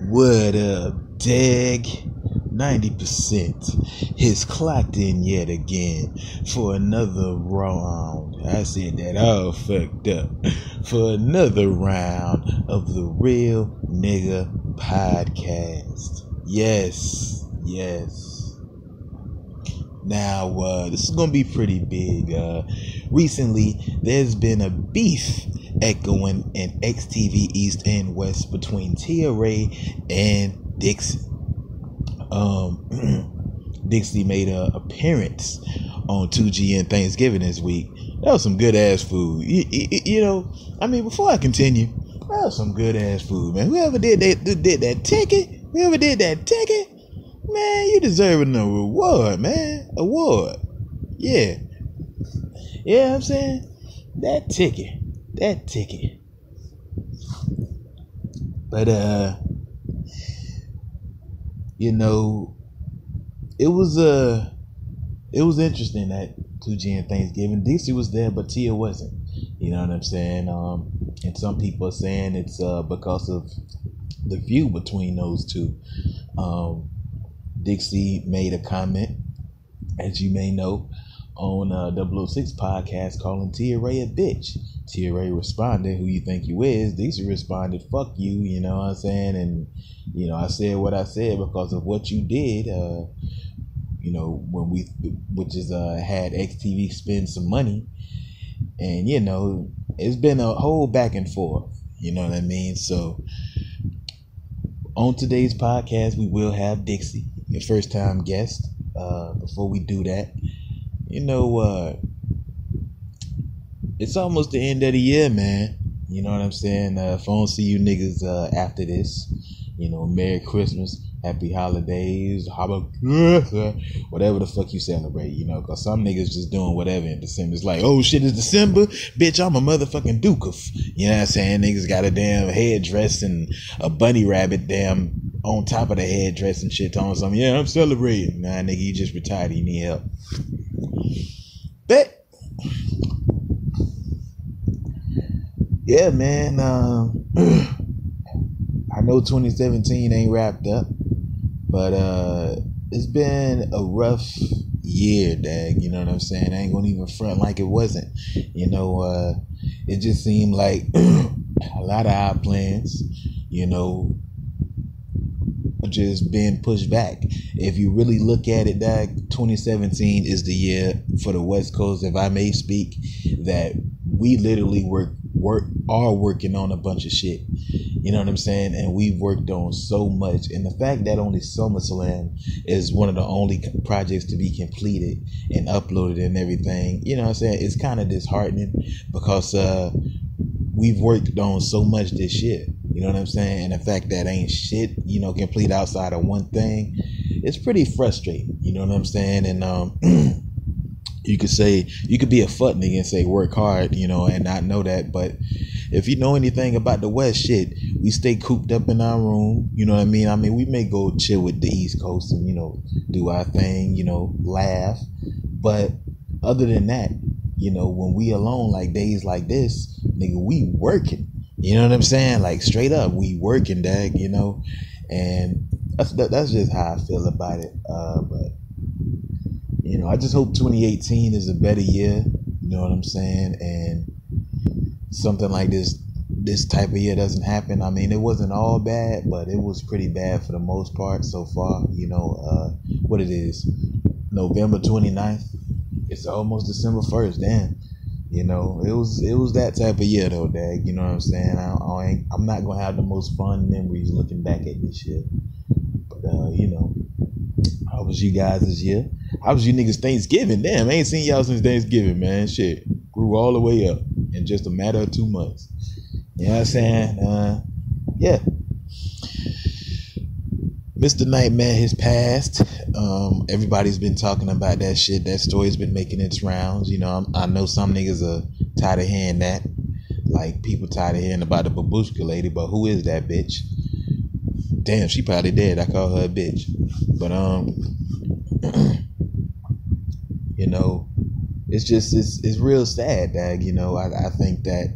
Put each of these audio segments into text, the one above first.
What up, Dag? 90% has clocked in yet again for another round. I said that all fucked up. For another round of the Real Nigga Podcast. Yes. Now, this is going to be pretty big. Recently, there's been a beef echoing in XTV East and West between Tia Ray and Dixie. Dixie made an appearance on 2GN Thanksgiving this week. That was some good ass food. You know, I mean, before I continue, that was some good ass food, man. Whoever did that ticket, man, you deserve a reward, man. Award. Yeah. Yeah, you know what I'm saying? That ticket. But, you know, it was interesting that 2GN Thanksgiving. Dixie was there, but Tia wasn't. You know what I'm saying? And some people are saying it's because of the feud between those two. Dixie made a comment, as you may know, on 006 podcast calling Tia Ray a bitch. Tia Ray responded, "Who you think you is?" Dixie responded, "Fuck you," you know what I'm saying? And, you know, I said what I said because of what you did, you know, when we, had XTV spend some money. And, you know, it's been a whole back and forth, you know what I mean? So, on today's podcast, we will have Dixie, your first time guest. Before we do that, you know, it's almost the end of the year, man. You know what I'm saying? If I don't see you niggas after this, you know, Merry Christmas, Happy Holidays, whatever the fuck you celebrate, you know, because some niggas just doing whatever in December. It's like, oh shit, it's December? Bitch, I'm a motherfucking Dukov. You know what I'm saying? Niggas got a damn headdress and a bunny rabbit damn on top of the headdress and shit on something. Yeah, I'm celebrating. Nah, nigga, you just retired. You need help. But yeah, man, I know 2017 ain't wrapped up, but it's been a rough year, Dag. You know what I'm saying? I ain't gonna even front like it wasn't. You know, it just seemed like a lot of our plans, you know, just being pushed back. If you really look at it, Dag, 2017 is the year for the West Coast, if I may speak, that we literally are working on a bunch of shit. You know what I'm saying? And we've worked on so much. And the fact that only SummerSlam is one of the only projects to be completed and uploaded and everything, you know what I'm saying? It's kind of disheartening because we've worked on so much this year. You know what I'm saying? And the fact that ain't shit, you know, complete outside of one thing, it's pretty frustrating. You know what I'm saying? And you could be a fuck nigga and say work hard, you know, and not know that. But if you know anything about the West, shit, we stay cooped up in our room. You know what I mean? I mean, we may go chill with the East Coast and, you know, do our thing, you know, laugh. But other than that, you know, when we alone, like days like this, nigga, we working. You know what I'm saying? Like straight up, we working, Dag, you know, and that's just how I feel about it. But you know, I just hope 2018 is a better year. You know what I'm saying? And something like this type of year doesn't happen. I mean, it wasn't all bad, but it was pretty bad for the most part so far. You know, what it is, November 29th. It's almost December 1st. Damn. You know, it was that type of year though, Dag. You know what I'm saying? I'm not gonna have the most fun memories looking back at this year. But you know, how was you guys this year? How was you niggas Thanksgiving? Damn, I ain't seen y'all since Thanksgiving, man. Shit, grew all the way up in just a matter of 2 months. You know what I'm saying? Yeah. Mr. Nightmare has passed. Everybody's been talking about that shit. That story's been making its rounds. You know, I know some niggas are tired of hearing that. Like, people tired of hearing about the babushka lady, but who is that bitch? Damn, she probably dead. I call her a bitch. But, you know, it's real sad, Dag. You know, I think that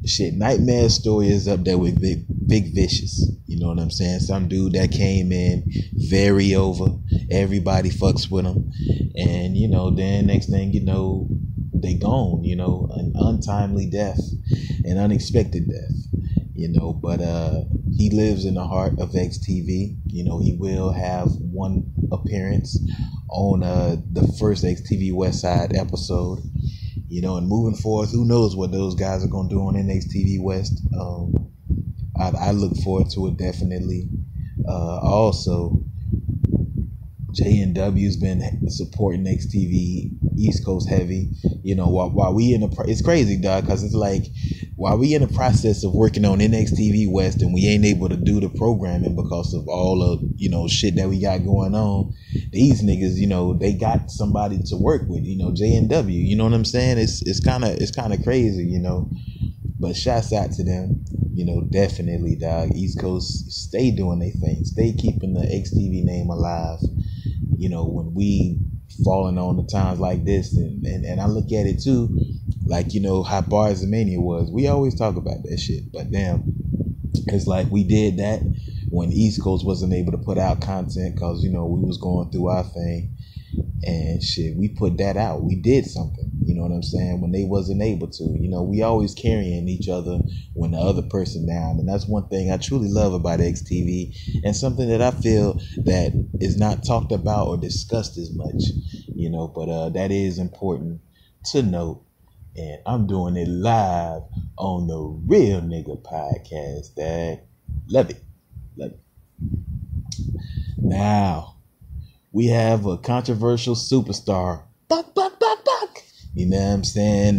shit, Nightmare's story is up there with Big Vicious. You know what I'm saying? Some dude that came in very over. Everybody fucks with him. And, then next thing you know, they gone, an untimely death, an unexpected death, but he lives in the heart of XTV. He will have one appearance on the first XTV West Side episode, and moving forward, who knows what those guys are going to do on NXTV West. I look forward to it, definitely. Also, JNW's been supporting XTV East Coast heavy. While we it's crazy, dog, because it's like while we in the process of working on NXTV West and we ain't able to do the programming because of all of shit that we got going on. These niggas, they got somebody to work with. JNW. You know what I'm saying? It's kind of crazy. But shouts out to them. Definitely, dog. East Coast, stay doing their thing. Stay keeping the XTV name alive. When we falling on the times like this, and I look at it too, like, how Bars of Mania was. We always talk about that shit, but damn, it's like we did that when East Coast wasn't able to put out content because, we was going through our thing. And shit, we put that out. We did something, you know what I'm saying, when they wasn't able to. We always carrying each other when the other person down. And that's one thing I truly love about XTV, and something that I feel that is not talked about or discussed as much, but that is important to note. And I'm doing it live on the Real Nigga Podcast, Dad. Love it. Now, we have a controversial superstar. You know what I'm saying?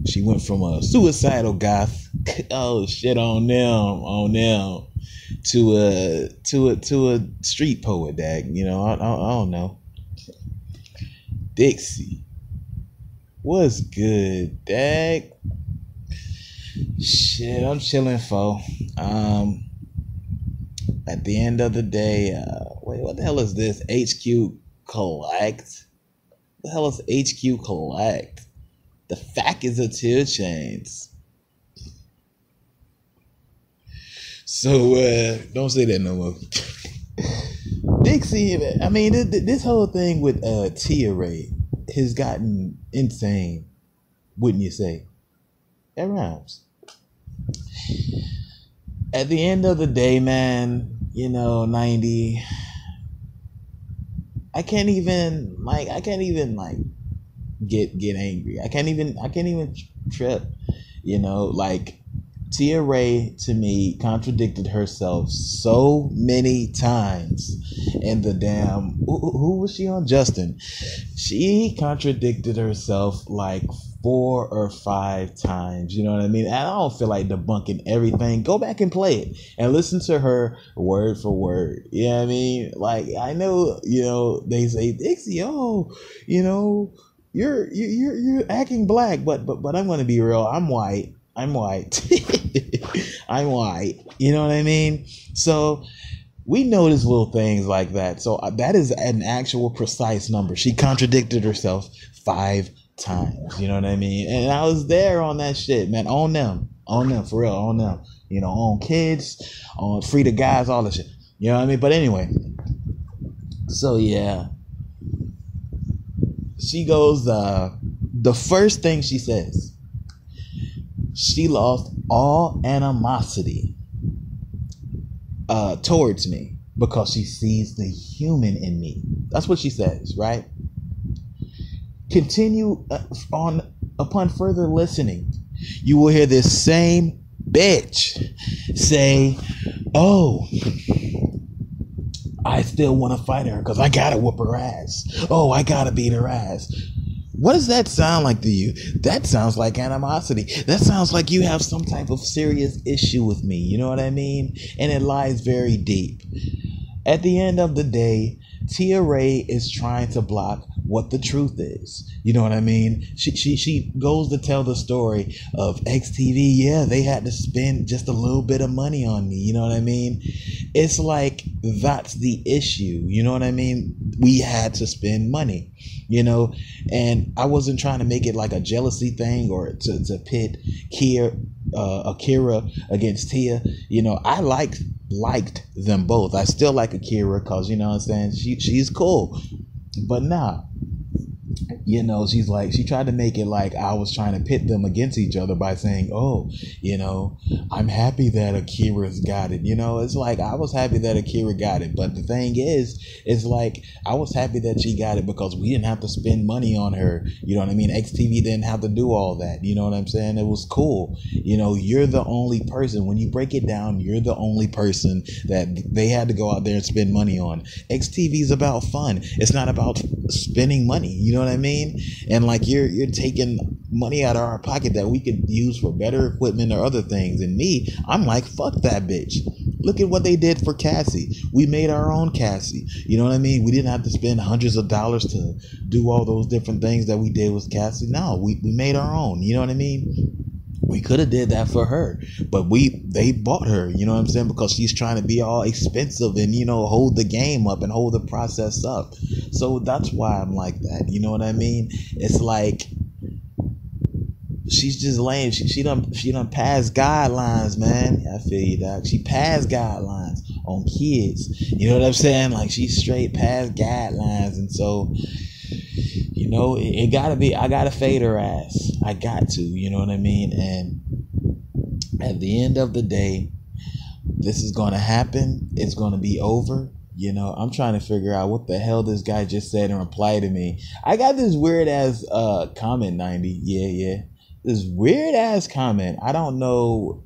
She went from a suicidal goth, oh shit on them, to a street poet, dag. I don't know. Dixie, what's good, dag? Shit, I'm chilling, fo. At the end of the day, wait, what the hell is this? HQ Collect? What the hell is HQ Collect? The fact is a 2 Chainz. So, don't say that no more. Dixie, I mean, this whole thing with Tia Ray has gotten insane, wouldn't you say? That rhymes. At the end of the day, man, 90. I can't even get angry. I can't even trip. Tia Ray to me contradicted herself so many times. And the damn who was she on? Justin. She contradicted herself like 4 or 5 times. You know what I mean? And I don't feel like debunking everything. Go back and play it and listen to her word for word. You know what I mean? Like, I know, they say, Dixie, you're acting black, but I'm gonna be real. I'm white. I'm white. You know what I mean? So we notice little things like that. So that is an actual precise number. She contradicted herself 5 times. You know what I mean? And I was there on that shit, man. On them, for real, on them. On kids, on free the guys, all that shit. You know what I mean? But anyway, so yeah, she goes. The first thing she says, she lost all animosity towards me because she sees the human in me. That's what she says, right? Continue upon further listening, you will hear this same bitch say, "Oh, I still want to fight her because I gotta whoop her ass. Oh, I gotta beat her ass." What does that sound like to you? That sounds like animosity. That sounds like you have some type of serious issue with me. You know what I mean? And it lies very deep. At the end of the day, Tia Ray is trying to block what the truth is. You know what I mean? She goes to tell the story of XTV. Yeah, they had to spend just a little bit of money on me. You know what I mean? It's like that's the issue. You know what I mean? We had to spend money, and I wasn't trying to make it like a jealousy thing or to pit Akira against Tia. You know, I liked them both. I still like Akira because, you know what I'm saying, she's cool. But nah, you know, she's like, she tried to make it like I was trying to pit them against each other by saying, oh, you know, I'm happy that Akira's got it. You know, it's like, I was happy that Akira got it. But the thing is, it's like, I was happy that she got it because we didn't have to spend money on her. You know what I mean? XTV didn't have to do all that. You know what I'm saying? It was cool. You know, you're the only person, when you break it down, you're the only person that they had to go out there and spend money on. XTV is about fun. It's not about spending money. You know what I mean? And like, you're taking money out of our pocket that we could use for better equipment or other things. And me, I'm like, fuck that bitch. Look at what they did for Cassie. We made our own Cassie. You know what I mean? We didn't have to spend hundreds of dollars to do all those different things that we did with Cassie. No, we made our own. You know what I mean? We could have did that for her, but they bought her, you know what I'm saying? Because she's trying to be all expensive and, you know, hold the game up and hold the process up. So that's why I'm like that. You know what I mean? It's like, she's just lame. She done passed guidelines, man. I feel you, doc. She passed guidelines on kids. You know what I'm saying? Like, she's straight past guidelines. And so, you know, it gotta be, I gotta fade her ass. I got to, you know what I mean? And at the end of the day, this is gonna happen. It's gonna be over. You know, I'm trying to figure out what the hell this guy just said and reply to me. I got this weird ass comment, 90. Yeah. This weird ass comment. I don't know.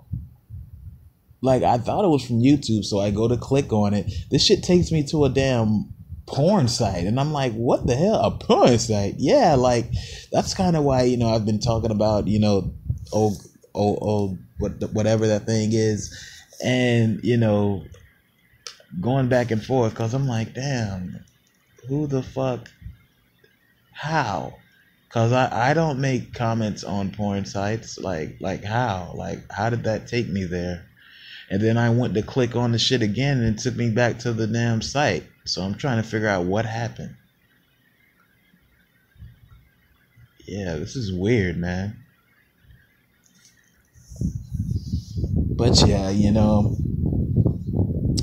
Like, I thought it was from YouTube, so I go to click on it. This shit takes me to a damn porn site, and I'm like, what the hell? A porn site? Yeah, like, that's kind of why, you know, I've been talking about, you know, whatever that thing is, and, you know, going back and forth, because I'm like, damn, who the fuck, how? Because I don't make comments on porn sites. Like how? Like, how did that take me there? And then I went to click on the shit again and it took me back to the damn site. So I'm trying to figure out what happened. Yeah, this is weird, man. But yeah, you know.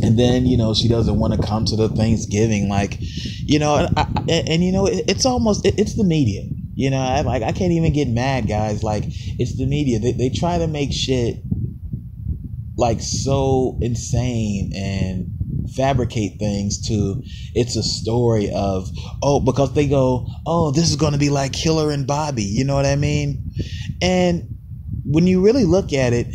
And then, you know, she doesn't want to come to the Thanksgiving. Like, you know, and you know, it's almost, it's the media. You know, I can't even get mad, guys. Like, it's the media. They try to make shit like so insane and fabricate things to, it's a story of, oh, because they go, oh, this is going to be like Killer and Bobby. You know what I mean? And when you really look at it,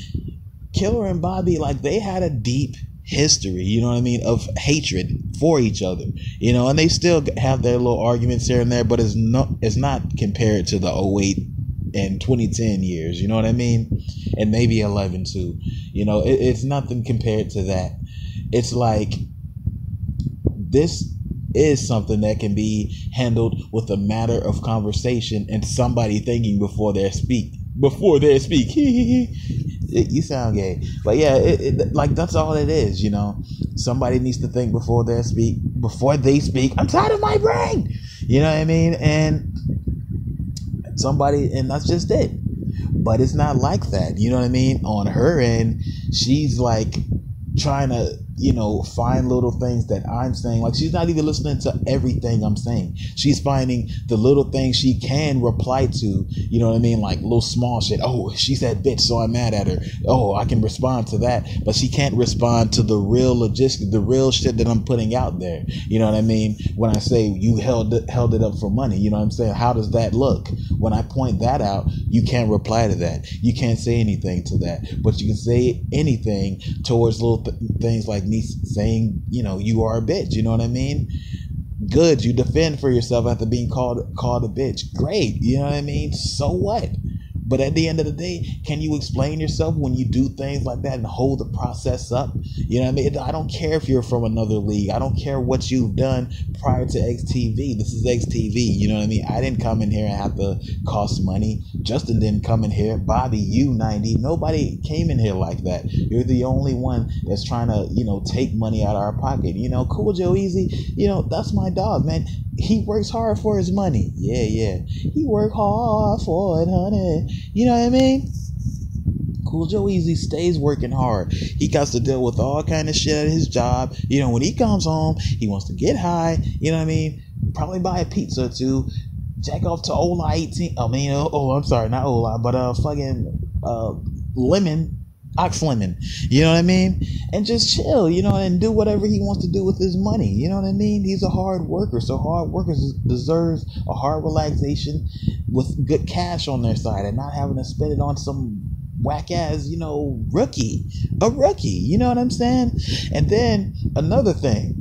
Killer and Bobby, like, they had a deep history, you know what I mean, of hatred for each other, you know, and they still have their little arguments here and there, but it's not compared to the 2008 and 2010 years, you know what I mean, and maybe 11 too, you know, it's nothing compared to that. It's like, this is something that can be handled with a matter of conversation and somebody thinking before they speak. You sound gay, but yeah, like, that's all it is, you know. Somebody needs to think before they speak. I'm tired of my brain, you know what I mean, and that's just it. But it's not like that, you know what I mean. On her end, she's like trying to, you know, find little things that I'm saying. Like, she's not even listening to everything I'm saying. She's finding the little things she can reply to, you know what I mean? Like, little small shit. Oh, she said bitch, so I'm mad at her. Oh, I can respond to that. But she can't respond to the real logistics, the real shit that I'm putting out there. You know what I mean? When I say you held it up for money, you know what I'm saying? How does that look? When I point that out, you can't reply to that. You can't say anything to that. But you can say anything towards little things like me saying, you know, you are a bitch, you know what I mean? Good, you defend for yourself after being called a bitch. Great, you know what I mean? So what? But at the end of the day, can you explain yourself when you do things like that and hold the process up? You know what I mean? I don't care if you're from another league. I don't care what you've done prior to XTV. This is XTV. You know what I mean? I didn't come in here and have to cost money. Justin didn't come in here. Bobby, you, 90. Nobody came in here like that. You're the only one that's trying to, you know, take money out of our pocket. You know, Cool Joe Easy, you know, that's my dog, man. He works hard for his money. Yeah. He work hard for it, honey. You know what I mean? Cool Joe Easy stays working hard. He got to deal with all kind of shit at his job. You know, when he comes home, he wants to get high. You know what I mean? Probably buy a pizza or two. Jack off to Ola 18. I mean, I'm sorry, not Ola, but Lemon. Ox Lemon, you know what I mean? And just chill, you know, and do whatever he wants to do with his money, you know what I mean? He's a hard worker, so hard workers deserve a hard relaxation with good cash on their side and not having to spend it on some whack ass, you know, a rookie, you know what I'm saying? And then another thing,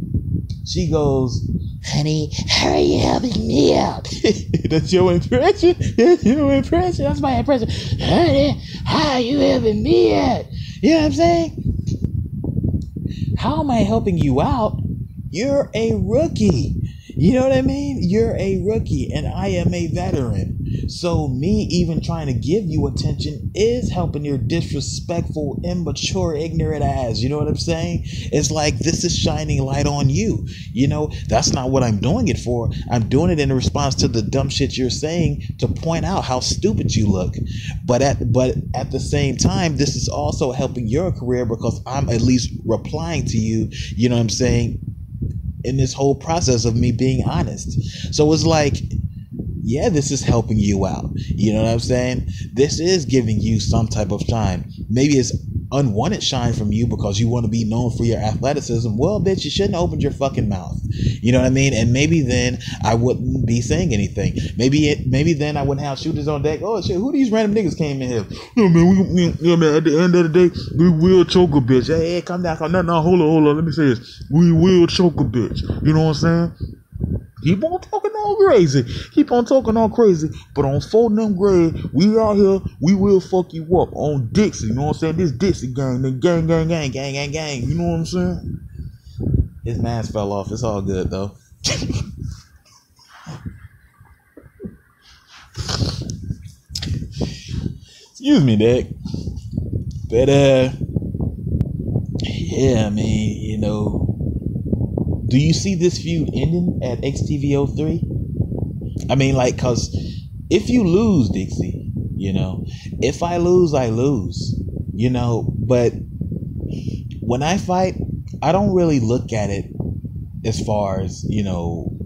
she goes, honey, how are you helping me out? That's your impression? That's your impression? That's my impression. Honey, how are you helping me out? You know what I'm saying? How am I helping you out? You're a rookie. You know what I mean? You're a rookie and I am a veteran. So me even trying to give you attention is helping your disrespectful, immature, ignorant ass. You know what I'm saying? It's like this is shining light on you. You know, that's not what I'm doing it for. I'm doing it in response to the dumb shit you're saying to point out how stupid you look. But at the same time, this is also helping your career because I'm at least replying to you. You know what I'm saying? In this whole process of me being honest. So it's like, yeah, this is helping you out. You know what I'm saying? This is giving you some type of shine. Maybe it's unwanted shine from you because you want to be known for your athleticism. Well, bitch, you shouldn't have opened your fucking mouth. You know what I mean? And maybe then I wouldn't be saying anything. Maybe then I wouldn't have shooters on deck. Oh shit, who these random niggas came in here? Yeah, man, at the end of the day, we will choke a bitch. Hey, come down. No, hold on. Let me say this. We will choke a bitch. You know what I'm saying? Keep on talking all crazy. But on 4 them grade, we out here, we will fuck you up. On Dixie, you know what I'm saying? This Dixie gang, the gang. You know what I'm saying? His mask fell off. It's all good, though. Excuse me, Dick. But, yeah, I mean, you know, do you see this feud ending at XTV03? I mean, like, cause if you lose, Dixie, you know, if I lose, I lose, you know, but when I fight, I don't really look at it as far as, you know,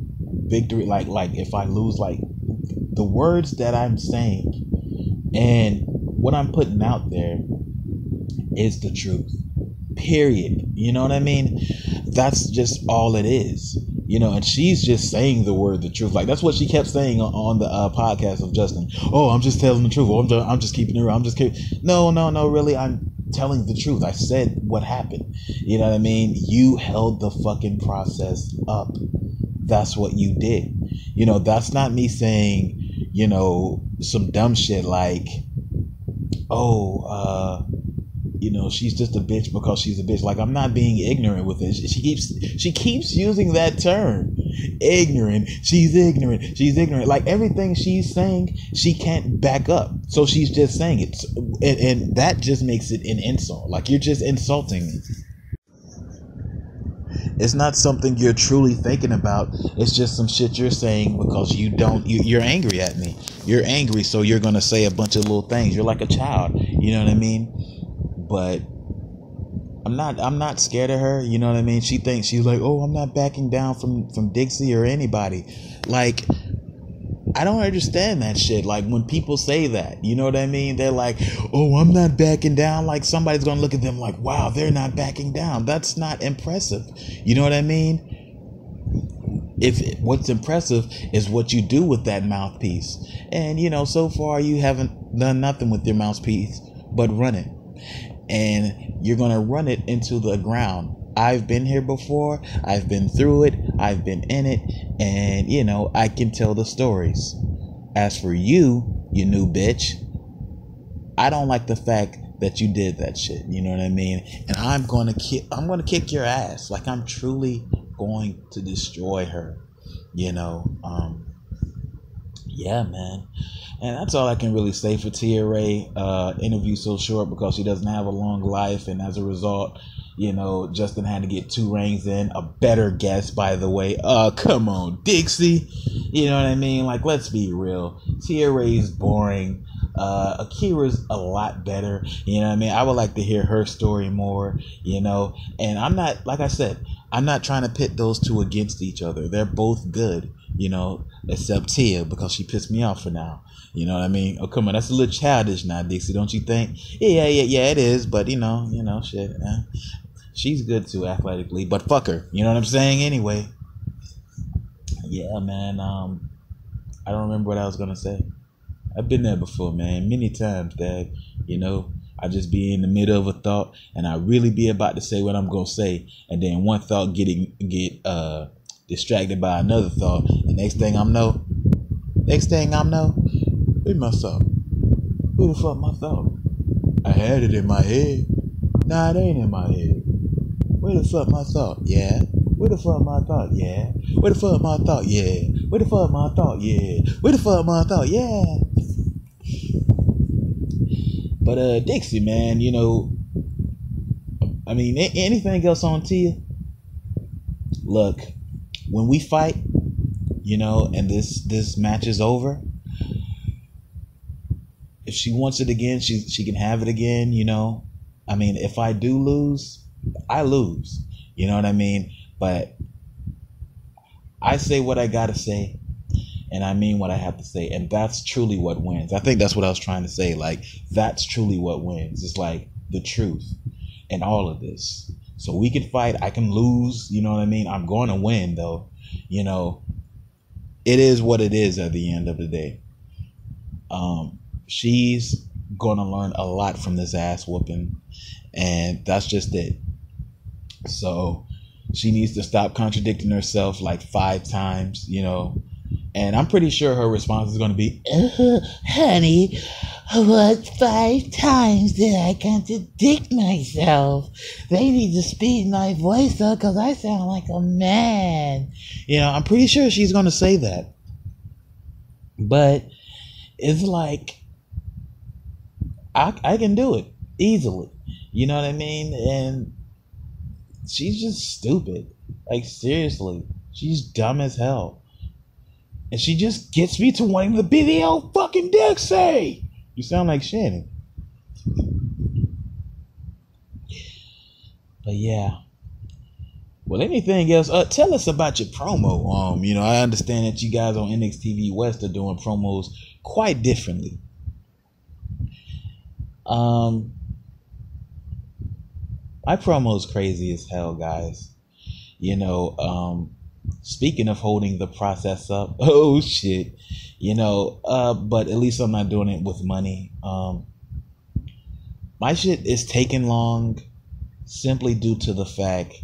victory, like if I lose, like the words that I'm saying and what I'm putting out there is the truth. Period. You know what I mean? That's just all it is. You know, and she's just saying the truth. Like, that's what she kept saying on the podcast of Justin. Oh, I'm just telling the truth. Oh, I'm just keeping it real. I'm just kidding. No, really, I'm telling the truth. I said what happened. You know what I mean? You held the fucking process up. That's what you did. You know, that's not me saying, you know, some dumb shit like, you know, she's just a bitch because she's a bitch. Like, I'm not being ignorant with it. She keeps using that term. Ignorant. She's ignorant. Like, everything she's saying, she can't back up. So she's just saying it. And that just makes it an insult. Like, you're just insulting me. It's not something you're truly thinking about. It's just some shit you're saying because you're angry at me. You're angry, so you're going to say a bunch of little things. You're like a child. You know what I mean? But I'm not scared of her. You know what I mean? She thinks, she's like, oh, I'm not backing down from Dixie or anybody. Like, I don't understand that shit. Like, when people say that, you know what I mean? They're like, oh, I'm not backing down. Like, somebody's going to look at them like, wow, they're not backing down. That's not impressive. You know what I mean? What's impressive is what you do with that mouthpiece. And, you know, so far you haven't done nothing with your mouthpiece but run it. And you're going to run it into the ground. I've been here before. I've been through it. I've been in it. And, you know, I can tell the stories. As for you, you new bitch, I don't like the fact that you did that shit. You know what I mean? And I'm going to kick your ass. Like, I'm truly going to destroy her. You know, yeah, man. And that's all I can really say for Tia Ray. Interview so short because she doesn't have a long life. And as a result, you know, Justin had to get 2 rings in. A better guest, by the way. Come on, Dixie. You know what I mean? Like, let's be real. Tia Ray's boring. Akira's a lot better. You know what I mean? I would like to hear her story more, you know. And I'm not, like I said, I'm not trying to pit those two against each other. They're both good, you know, except Tia, because she pissed me off for now. You know what I mean? Oh, come on, that's a little childish now, Dixie, don't you think? Yeah, it is. But you know, shit. She's good too, athletically. But fuck her. You know what I'm saying? Anyway. Yeah, man. I don't remember what I was gonna say. I've been there before, man, many times, Dad. You know, I just be in the middle of a thought, and I really be about to say what I'm gonna say, and then one thought get distracted by another thought, and next thing I know, where my thought? Who the fuck my thought? I had it in my head. Nah, it ain't in my head. Where the fuck my thought? Yeah. Where the fuck my thought? Yeah. Where the fuck my thought? Yeah. Where the fuck my thought? Yeah. Where the fuck my thought? Yeah. But Dixie, man, you know, I mean, anything else on Tia? Look, when we fight, you know, and this match is over, if she wants it again, she can have it again, you know. I mean, if I do lose, I lose. You know what I mean? But I say what I gotta say, and I mean what I have to say, and that's truly what wins. I think that's what I was trying to say. Like, that's truly what wins. It's like the truth in all of this. So we can fight, I can lose, you know what I mean? I'm going to win, though. You know, it is what it is at the end of the day. She's going to learn a lot from this ass whooping, and that's just it. So she needs to stop contradicting herself like 5 times, you know. And I'm pretty sure her response is going to be, honey, what 5 times did I contradict myself? They need to speed my voice up because I sound like a man. You know, I'm pretty sure she's going to say that. But it's like, I can do it easily. You know what I mean? And she's just stupid. Like, seriously, she's dumb as hell. And she just gets me to wanting to be the old fucking Dixie. You sound like Shannon. But yeah. Well, anything else? Tell us about your promo. You know, I understand that you guys on NXTV West are doing promos quite differently. My promo's crazy as hell, guys. You know, speaking of holding the process up, oh shit, you know, but at least I'm not doing it with money. My shit is taking long simply due to the fact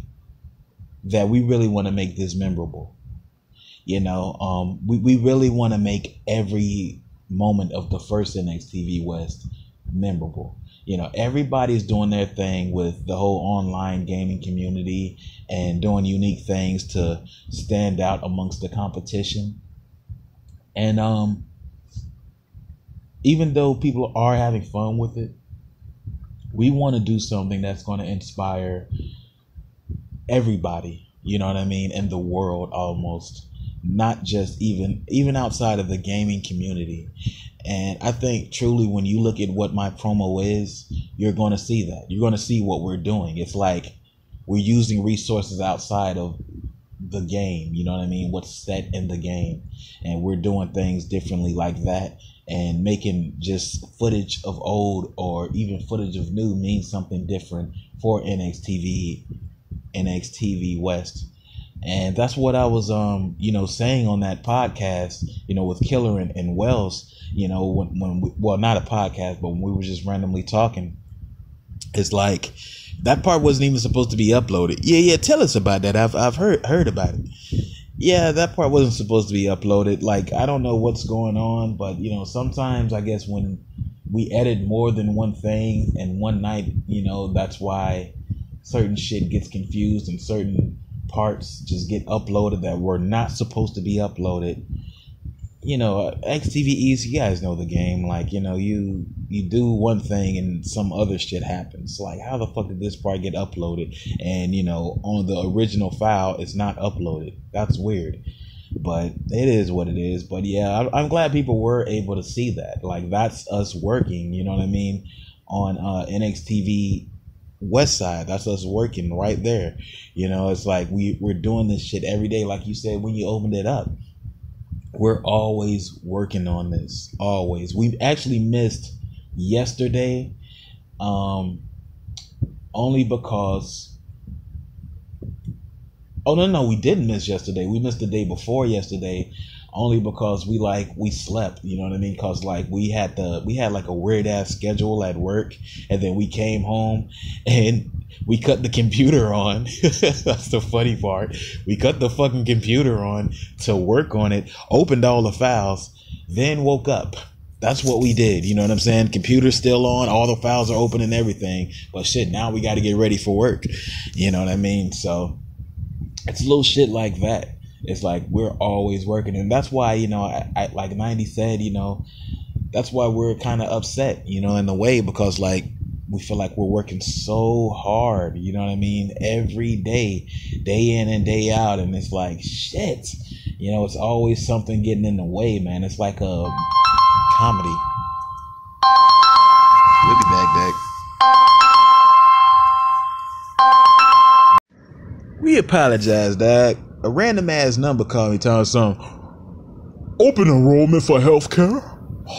that we really want to make this memorable. You know, we really want to make every moment of the first NXTV West memorable. You know, everybody's doing their thing with the whole online gaming community and doing unique things to stand out amongst the competition. And even though people are having fun with it, we want to do something that's going to inspire everybody, you know what I mean, in the world almost, not just even outside of the gaming community. And I think truly when you look at what my promo is, you're going to see that. You're going to see what we're doing. It's like we're using resources outside of the game, you know what I mean, what's set in the game. And we're doing things differently like that, and making just footage of old or even footage of new mean something different for NXTV West. And that's what I was, you know, saying on that podcast, you know, with Killer and Wells, you know, when we, well, not a podcast, but when we were just randomly talking, it's like that part wasn't even supposed to be uploaded. Yeah. Tell us about that. I've heard about it. Yeah, that part wasn't supposed to be uploaded. Like, I don't know what's going on, but, you know, sometimes I guess when we edit more than one thing in one night, you know, that's why certain shit gets confused and certain parts just get uploaded that were not supposed to be uploaded. You know, XTVEs, you guys know the game. Like, you know, you do one thing and some other shit happens. Like, how the fuck did this part get uploaded? And, you know, on the original file, it's not uploaded. That's weird. but it is what it is. But yeah, I'm glad people were able to see that. Like, that's us working, you know what I mean, on NXTV West Side. That's us working right there. You know, it's like we're doing this shit every day. Like you said, when you opened it up, we're always working on this. Always. We actually missed yesterday, only because. Oh no, we didn't miss yesterday. We missed the day before yesterday, only because we slept. You know what I mean? Cause like we had like a weird ass schedule at work, and then we came home and we cut the computer on. That's the funny part. We cut the fucking computer on to work on it, opened all the files, then woke up. That's what we did. You know what I'm saying? Computer's still on, all the files are open and everything. But shit, now we got to get ready for work. You know what I mean? So it's little shit like that. It's like we're always working. And that's why, you know, I like 90 said, you know, that's why we're kind of upset, you know, in a way, because like we feel like we're working so hard, you know what I mean, every day, day in and day out. And it's like, shit, you know, it's always something getting in the way, man. It's like a comedy. We'll be back, Dak. We apologize, Dak. A random ass number called me telling some open enrollment for healthcare.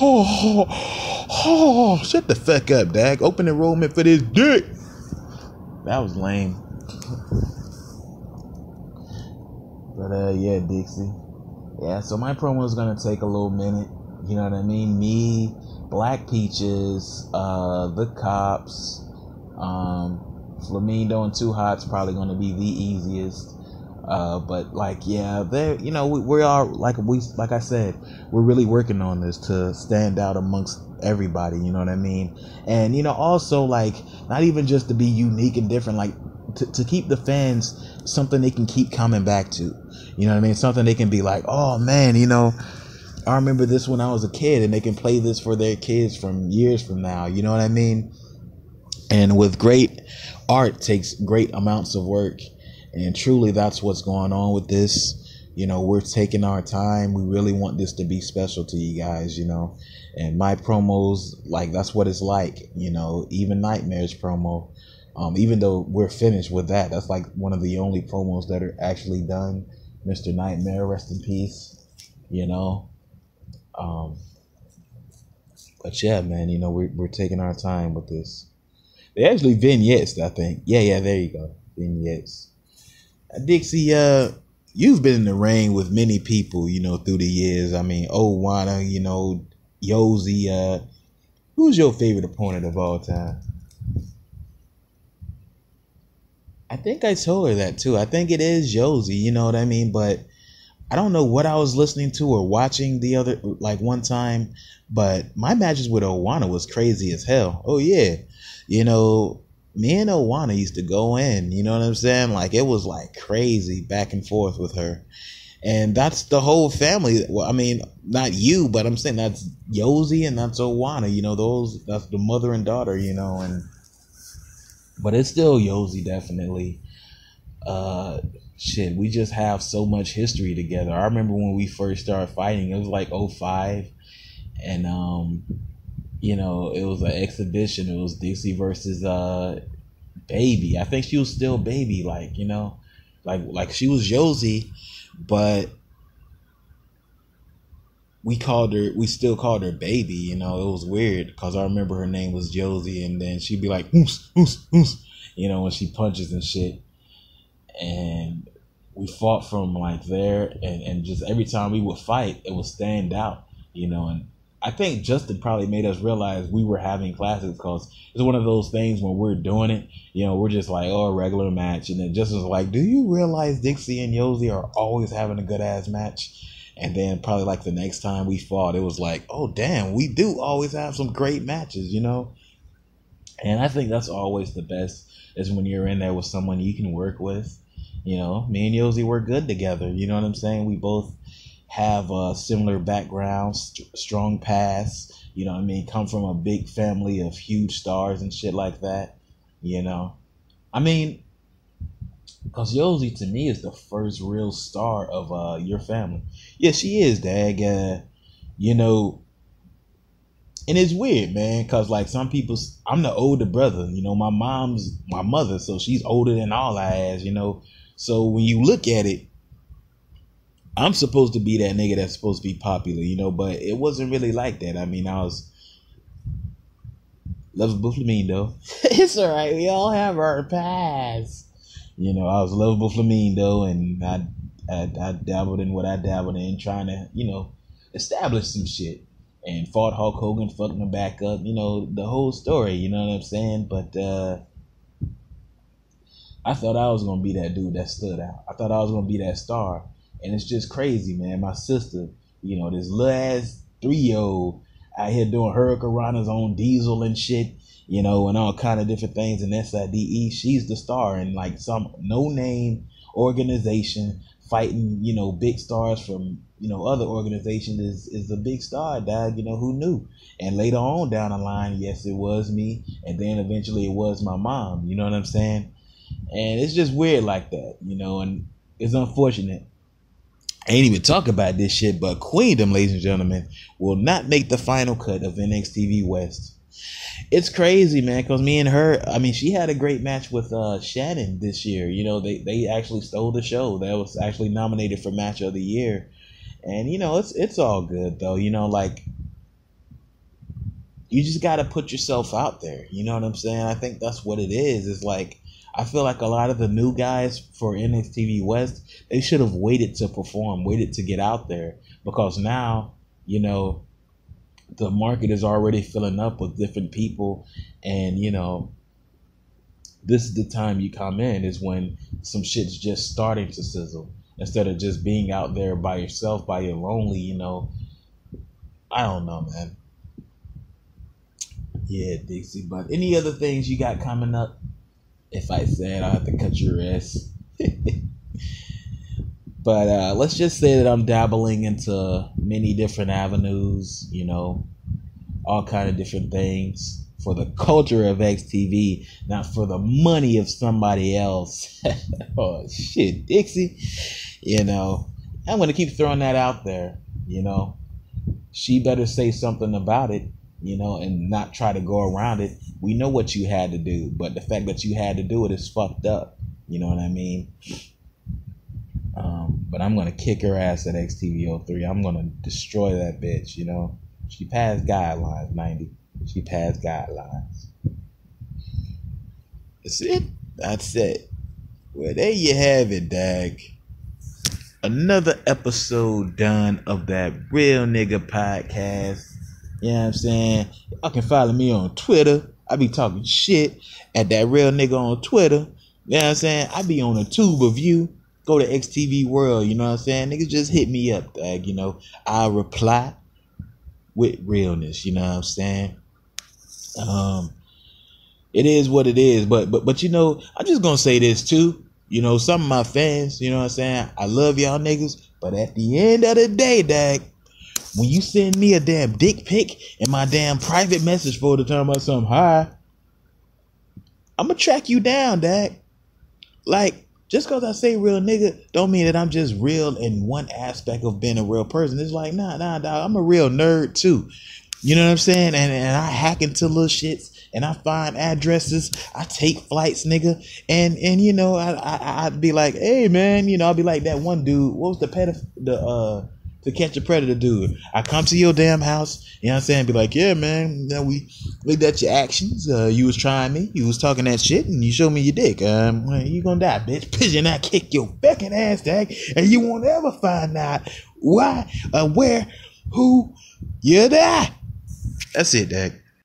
Oh, shut the fuck up, Dak. Open enrollment for this dick. That was lame. But yeah, Dixie. Yeah, so my promo is gonna take a little minute. You know what I mean? Me, Black Peaches, the cops, Flamingo and Too Hot's probably gonna be the easiest. But like, yeah, there, you know, we are like I said, we're really working on this to stand out amongst everybody. You know what I mean? And you know, also like not even just to be unique and different, like to keep the fans something they can keep coming back to. You know what I mean? Something they can be like, oh man, you know, I remember this when I was a kid, and they can play this for their kids from years from now. You know what I mean? And with great art takes great amounts of work. And truly, that's what's going on with this. You know, we're taking our time. We really want this to be special to you guys, you know. And my promos, like, that's what it's like, you know, even Nightmare's promo. Even though we're finished with that, that's like one of the only promos that are actually done. Mr. Nightmare, rest in peace, you know. But yeah, man, you know, we're taking our time with this. They're actually vignettes, I think. Yeah, there you go. Vignettes. Dixie, you've been in the ring with many people, you know, through the years. I mean, Owana, you know, Yosi. Who's your favorite opponent of all time? I think I told her that too. I think it is Yosi, you know what I mean? But I don't know what I was listening to or watching the other, like one time, but my matches with Owana was crazy as hell. Oh yeah. You know, me and Owana used to go in, you know what I'm saying? Like, it was like crazy back and forth with her. And that's the whole family. Well, I mean, not you, but I'm saying that's Yosi and that's Owana, you know, that's the mother and daughter, you know, but it's still Yosi, definitely. Shit, we just have so much history together. I remember when we first started fighting, it was like 2005, and you know, it was an exhibition. It was Dixie versus Baby. I think she was still Baby, like, you know, like she was Yosi, but we still called her Baby, you know. It was weird because I remember her name was Josie, and then she'd be like, oos, oos, oos, you know, when she punches and shit. And we fought from like there, and just every time we would fight, it would stand out, you know. And I think Justin probably made us realize we were having classes, because it's one of those things when we're doing it, you know, we're just like, oh, a regular match. And then Justin's like, do you realize Dixie and Yosi are always having a good ass match? And then probably like the next time we fought, it was like, oh, damn, we do always have some great matches, you know? And I think that's always the best, is when you're in there with someone you can work with. You know, me and Yosi were good together. You know what I'm saying? We both have similar backgrounds, strong past. You know what I mean? Come from a big family of huge stars and shit like that. You know? I mean, Cause Yosi to me is the first real star of your family. Yeah, she is, Dag. You know, and it's weird, man, cause like some people, I'm the older brother. You know, my mom's my mother, so she's older than all I ass. You know, so when you look at it, I'm supposed to be that nigga that's supposed to be popular. You know, but it wasn't really like that. I mean, I was lovable Flamingo. It's all right. We all have our past. You know, I was lovable Flamingo, and I dabbled in what I dabbled in, trying to, you know, establish some shit. And fought Hulk Hogan, fucked him back up. You know, the whole story, you know what I'm saying? But I thought I was going to be that dude that stood out. I thought I was going to be that star. And it's just crazy, man. My sister, you know, this little ass 3-year-old out here doing Hurricanrana's on Diesel and shit, you know, and all kind of different things in SIDE. She's the star in like some no-name organization fighting, you know, big stars from, you know, other organizations is a big star, dog. You know, who knew? And later on down the line, yes, it was me. And then eventually it was my mom. You know what I'm saying? And it's just weird like that, you know, and it's unfortunate. I ain't even talk about this shit, but Queendom, ladies and gentlemen, will not make the final cut of NXT West. It's crazy, man, because me and her, I mean, she had a great match with Shannon this year. You know, they actually stole the show. That was actually nominated for Match of the Year. And, you know, it's all good, though. You know, like, you just got to put yourself out there. You know what I'm saying? I think that's what it is. It's like, I feel like a lot of the new guys for NXT West, they should have waited to perform, waited to get out there. Because now, you know, the market is already filling up with different people. And, you know, this is the time you come in is when some shit's just starting to sizzle. Instead of just being out there by yourself, by your lonely, you know. I don't know, man. Yeah, Dixie. But any other things you got coming up? If I said, I'll have to cut your ass. But let's just say that I'm dabbling into many different avenues, you know, all kind of different things for the culture of XTV, not for the money of somebody else. Oh, shit, Dixie. You know, I'm going to keep throwing that out there, you know. She better say something about it, you know, and not try to go around it. We know what you had to do, but the fact that you had to do it is fucked up. You know what I mean? But I'm going to kick her ass at XTV03. I'm going to destroy that bitch, you know. She passed guidelines, 90. She passed guidelines. That's it. That's it. Well, there you have it, Dag. Another episode done of that Real Nigga Podcast. You know what I'm saying? Y'all can follow me on Twitter. I be talking shit at that Real Nigga on Twitter. You know what I'm saying? I be on a tube of you. Go to XTV World. You know what I'm saying? Niggas just hit me up, Dag. You know, I'll reply with realness. You know what I'm saying? It is what it is. But you know, I'm just gonna say this too. You know, some of my fans, you know what I'm saying? I love y'all niggas, but at the end of the day, Dag, when you send me a damn dick pic in my damn private message folder talking about something, hi, I'm gonna track you down, Dag. Like, just because I say real nigga don't mean that I'm just real in one aspect of being a real person. It's like, nah, dog, I'm a real nerd too. You know what I'm saying? And I hack into little shits and I find addresses. I take flights, nigga. And you know, I'd be like, hey man, you know, I'll be like that one dude. What was the To Catch a Predator dude? I come to your damn house, you know what I'm saying? Be like, yeah man, you know, we looked at your actions. You was trying me, you was talking that shit, and you showed me your dick. You gonna die, bitch. Pigeon, I kick your fucking ass, Dag, and you won't ever find out why, where, who you die. That's it, Dag.